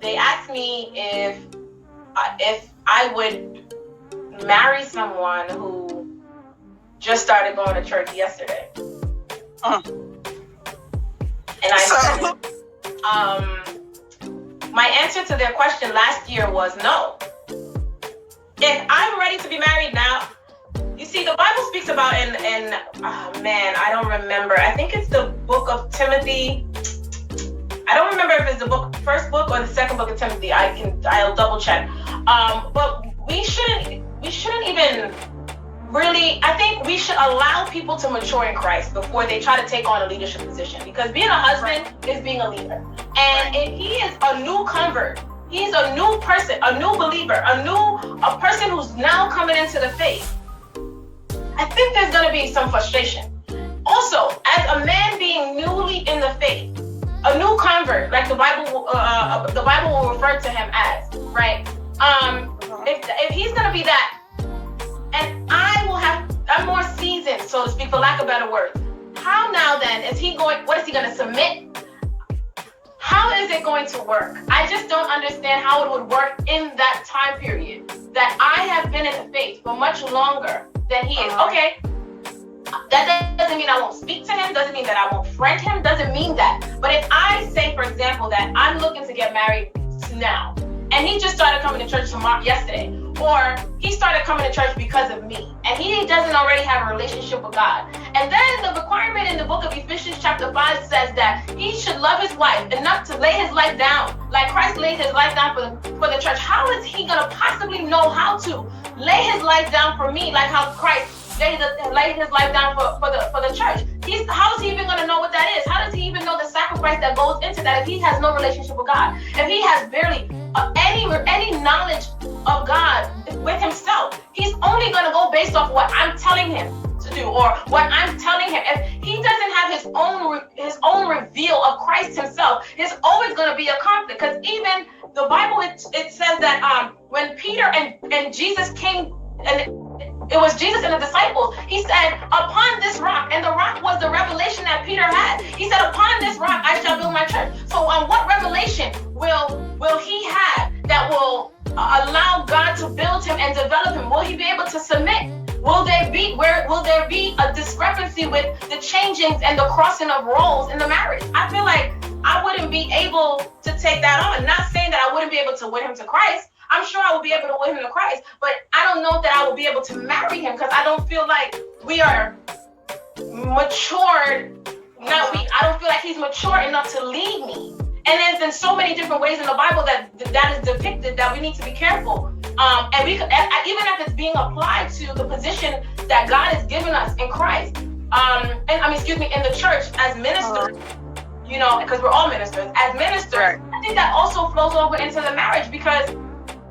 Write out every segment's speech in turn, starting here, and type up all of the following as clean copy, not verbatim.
they asked me if I would marry someone who just started going to church yesterday. And I said, my answer to their question last year was no. If I'm ready to be married now, you see, the Bible speaks about I don't remember. I think it's the book of Timothy. I don't remember if it's the first book or the second book of Timothy. I'll double check. But we shouldn't even really, I think we should allow people to mature in Christ before they try to take on a leadership position. Because being a husband is being a leader. And if he is a new convert, he's a new person, a new believer, a person who's now coming into the faith, I think there's going to be some frustration. Also, as a man being newly in the faith, a new convert, like the Bible will refer to him as, right? If he's going to be that, and I'm more seasoned, so to speak, for lack of better words. How now then what is he going to submit? How is it going to work? I just don't understand how it would work in that time period that I have been in the faith for much longer than he is. Okay, that doesn't mean I won't speak to him, doesn't mean that I won't friend him, doesn't mean that. But if I say, for example, that I'm looking to get married now, and he just started coming to church yesterday, or he started coming to church because of me, and he doesn't already have a relationship with God. And then the requirement in the book of Ephesians chapter 5 says that he should love his wife enough to lay his life down, like Christ laid his life down for the church. How is he going to possibly know how to lay his life down for me, like how Christ laid his life down for the church? How is he even going to know what that is? How does he even know the sacrifice that goes into that if he has no relationship with God? If he has barely any knowledge of God with himself, he's only going to go based off what I'm telling him to do or what I'm telling him. If he doesn't have his own reveal of Christ himself, there's always going to be a conflict. Because even the Bible, it says that when Peter and Jesus came, and it was Jesus and the disciples, he said, upon this rock, and the rock was the revelation that Peter had. He said, upon this rock I shall build my church. So what revelation will he have that will allow God to build him and develop him? Will he be able to submit? Will there be a discrepancy with the changings and the crossing of roles in the marriage? I feel like I wouldn't be able to take that on. Not saying that I wouldn't be able to win him to Christ. I'm sure I will be able to win him to Christ, but I don't know that I will be able to marry him because I don't feel like we are matured. I don't feel like he's mature enough to lead me. And there's been so many different ways in the Bible that is depicted that we need to be careful. And even if it's being applied to the position that God has given us in Christ, in the church as ministers, because we're all ministers. As ministers, right. I think that also flows over into the marriage because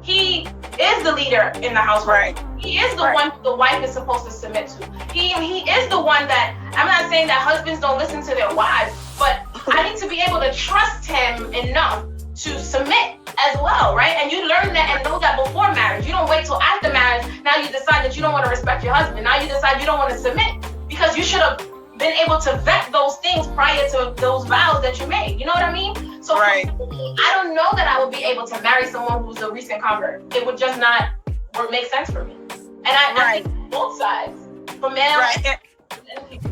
he is the leader in the household. Right. He is the one the wife is supposed to submit to. He is the one that, I'm not saying that husbands don't listen to their wives, but I need to be able to trust him enough to submit as well, right? And you learn that and know that before marriage. You don't wait till after marriage. Now you decide that you don't want to respect your husband. Now you decide you don't want to submit because you should have been able to vet those things prior to those vows that you made. You know what I mean? So right. I don't know that I would be able to marry someone who's a recent convert. It would just not make sense for me. And I think both sides, for male and female.